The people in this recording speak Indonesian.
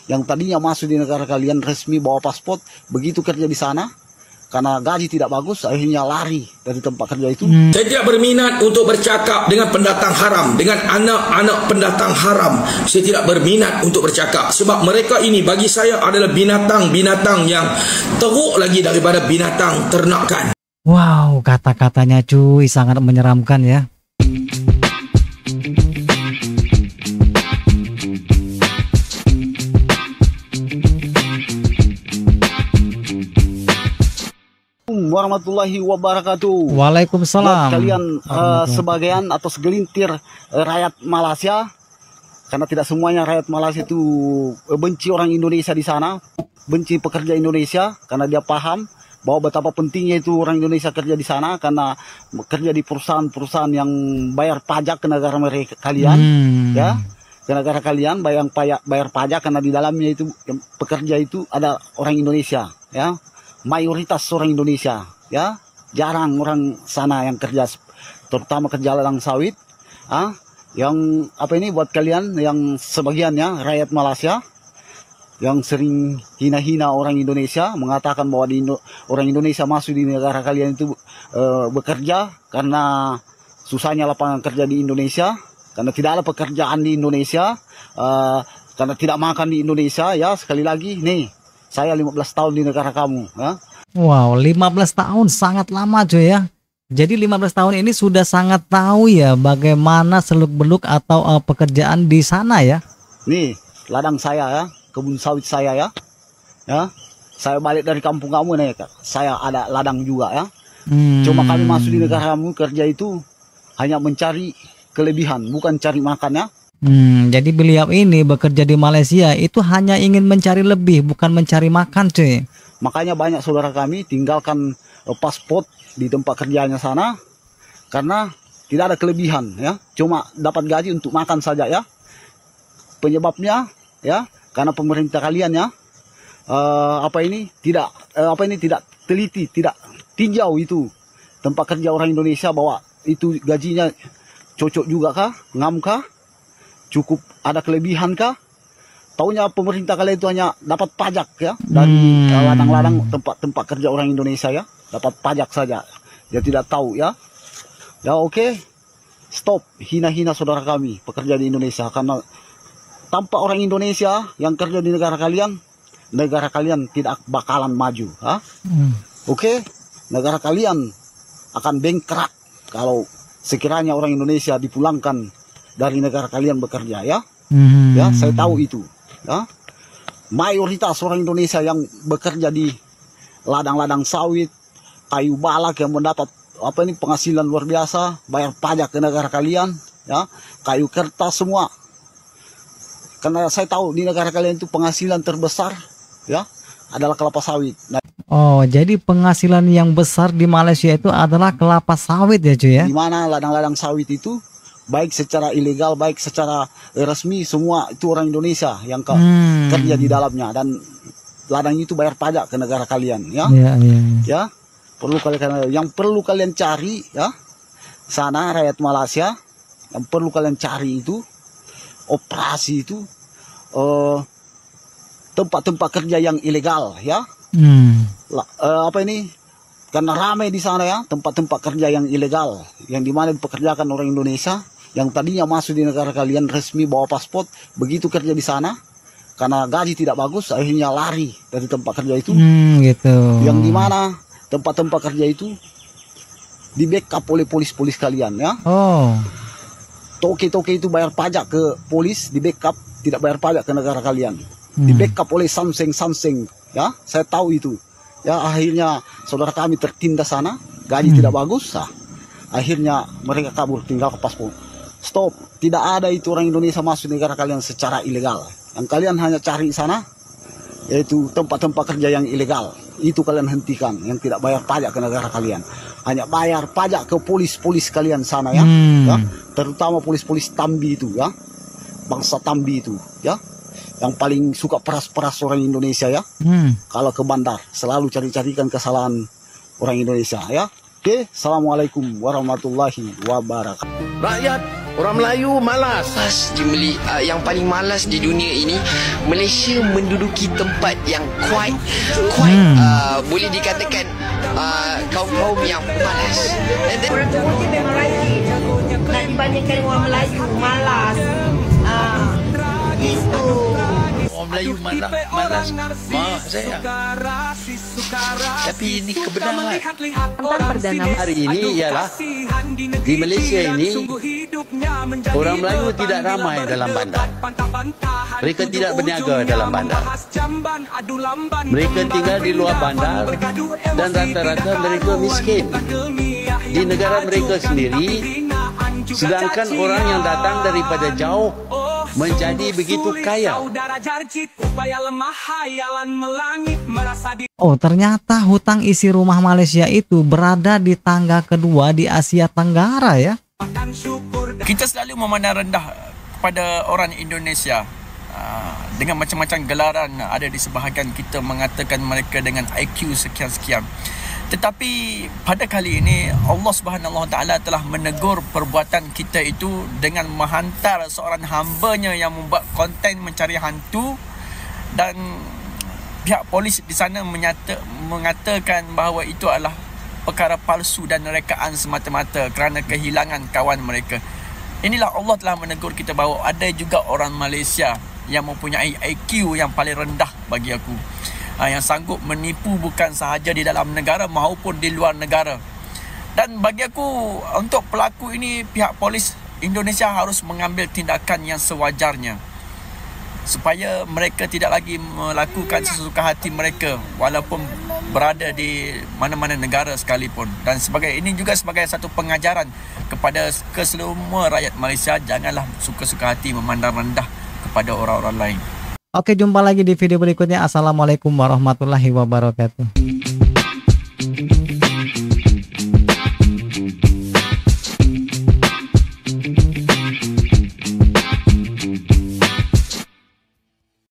yang tadinya masuk di negara kalian resmi bawa paspor, begitu kerja di sana karena gaji tidak bagus, akhirnya lari dari tempat kerja itu. Saya tidak berminat untuk bercakap dengan pendatang haram, dengan anak-anak pendatang haram. Saya tidak berminat untuk bercakap sebab mereka ini bagi saya adalah binatang-binatang yang teruk lagi daripada binatang ternakan. Wow, kata-katanya cuy sangat menyeramkan ya. Warahmatullahi wabarakatuh. Waalaikumsalam. Buat kalian sebagian atau segelintir rakyat Malaysia, karena tidak semuanya rakyat Malaysia itu benci orang Indonesia di sana, benci pekerja Indonesia karena dia paham bahwa betapa pentingnya itu orang Indonesia kerja di sana karena kerja di perusahaan-perusahaan yang bayar pajak ke negara mereka kalian, ya, ke negara kalian bayar pajak karena di dalamnya itu pekerja itu ada orang Indonesia, ya. Mayoritas orang Indonesia, ya, jarang orang sana yang kerja, terutama kerja ladang sawit, yang apa ini buat kalian yang sebagiannya rakyat Malaysia yang sering hina-hina orang Indonesia, mengatakan bahwa orang Indonesia masuk di negara kalian itu bekerja karena susahnya lapangan kerja di Indonesia, karena tidak ada pekerjaan di Indonesia, karena tidak makan di Indonesia, ya. Sekali lagi nih, saya 15 tahun di negara kamu, ya. Wow, 15 tahun sangat lama cuy ya. Jadi 15 tahun ini sudah sangat tahu ya bagaimana seluk-beluk atau pekerjaan di sana ya. Nih, ladang saya ya, kebun sawit saya ya. Ya. Saya balik dari kampung kamu nih, saya ada ladang juga ya. Cuma kami masuk di negara kamu kerja itu hanya mencari kelebihan, bukan cari makan ya. Jadi beliau ini bekerja di Malaysia itu hanya ingin mencari lebih, bukan mencari makan cuy. Makanya banyak saudara kami tinggalkan paspor di tempat kerjanya sana karena tidak ada kelebihan ya, cuma dapat gaji untuk makan saja ya. Penyebabnya ya karena pemerintah kalian ya tidak teliti, tidak tinjau itu tempat kerja orang Indonesia bahwa itu gajinya cocok juga kah, ngam kah, cukup ada kelebihan kah. Taunya pemerintah kalian itu hanya dapat pajak ya dari ladang-ladang tempat kerja orang Indonesia ya, dapat pajak saja. Dia tidak tahu ya. Ya oke. Stop hina-hina saudara kami pekerja di Indonesia karena tanpa orang Indonesia yang kerja di negara kalian tidak bakalan maju, ha? Oke. Negara kalian akan bengkrak kalau sekiranya orang Indonesia dipulangkan dari negara kalian bekerja ya. Ya, saya tahu itu. Ya, mayoritas orang Indonesia yang bekerja di ladang-ladang sawit, kayu balak yang mendapat penghasilan luar biasa, bayar pajak ke negara kalian, ya, kayu kertas semua. Karena saya tahu di negara kalian itu penghasilan terbesar, ya, adalah kelapa sawit. Nah, oh, jadi penghasilan yang besar di Malaysia itu adalah kelapa sawit ya cuy ya? di mana ladang-ladang sawit itu baik secara ilegal, baik secara resmi, semua itu orang Indonesia yang kerja di dalamnya dan ladang itu bayar pajak ke negara kalian, ya. Ya, yang perlu kalian cari, ya, sana rakyat Malaysia, yang perlu kalian cari itu operasi itu tempat-tempat kerja yang ilegal, ya. Karena ramai di sana ya tempat-tempat kerja yang ilegal, yang dimana dipekerjakan orang Indonesia yang tadinya masuk di negara kalian resmi bawa paspor, begitu kerja di sana karena gaji tidak bagus, akhirnya lari dari tempat kerja itu. Gitu. Yang dimana tempat-tempat kerja itu di backup oleh polis-polis kalian ya. Oh. Toke-toke itu bayar pajak ke polis, di backup tidak bayar pajak ke negara kalian. Di backup oleh samseng ya, saya tahu itu. Ya, akhirnya saudara kami tertindas sana, gaji tidak bagus, akhirnya mereka kabur tinggal ke paspor. Stop, tidak ada itu orang Indonesia masuk negara kalian secara ilegal. Yang kalian hanya cari sana yaitu tempat-tempat kerja yang ilegal. Itu kalian hentikan, yang tidak bayar pajak ke negara kalian. Hanya bayar pajak ke polis-polis kalian sana ya. Ya, terutama polis-polis Tambi itu ya. Bangsa Tambi itu ya. Yang paling suka peras-peras orang Indonesia ya. Kalau ke bandar selalu cari-carikan kesalahan orang Indonesia ya. Oke, assalamualaikum warahmatullahi wabarakatuh. Rakyat Orang Melayu malas. Yang paling malas di dunia ini, Malaysia menduduki tempat yang quite boleh dikatakan kaum-kaum yang malas. Orang Timur memang rajin. Nak dibandingkan orang Melayu malas. Itu. Orang Melayu malas. Maaf saya. Tapi ini kebenaran. Tentang Perdana Hari ini ialah di Malaysia ini orang Melayu tidak ramai dalam bandar. Mereka tidak berniaga dalam bandar. Mereka tinggal di luar bandar dan rata-rata mereka miskin. Di negara mereka sendiri, sedangkan orang yang datang daripada jauh menjadi begitu kaya. Oh, ternyata hutang isi rumah Malaysia itu berada di tangga kedua di Asia Tenggara ya. Kita selalu memandang rendah kepada orang Indonesia dengan macam-macam gelaran ada di sebahagian kita mengatakan mereka dengan IQ sekian-sekian. Tetapi pada kali ini Allah Subhanahu Wa Taala telah menegur perbuatan kita itu dengan menghantar seorang hamba-Nya yang membuat konten mencari hantu, dan pihak polis di sana mengatakan bahawa itu adalah perkara palsu dan rekaan semata-mata kerana kehilangan kawan mereka. Inilah Allah telah menegur kita bahawa ada juga orang Malaysia yang mempunyai IQ yang paling rendah bagi aku, yang sanggup menipu bukan sahaja di dalam negara maupun di luar negara. Dan bagi aku, untuk pelaku ini pihak polis Indonesia harus mengambil tindakan yang sewajarnya supaya mereka tidak lagi melakukan sesuka hati mereka walaupun berada di mana-mana negara sekalipun. Dan sebagai ini juga sebagai satu pengajaran kepada kesemua rakyat Malaysia, janganlah suka-suka hati memandang rendah kepada orang-orang lain. Oke, jumpa lagi di video berikutnya. Assalamualaikum warahmatullahi wabarakatuh.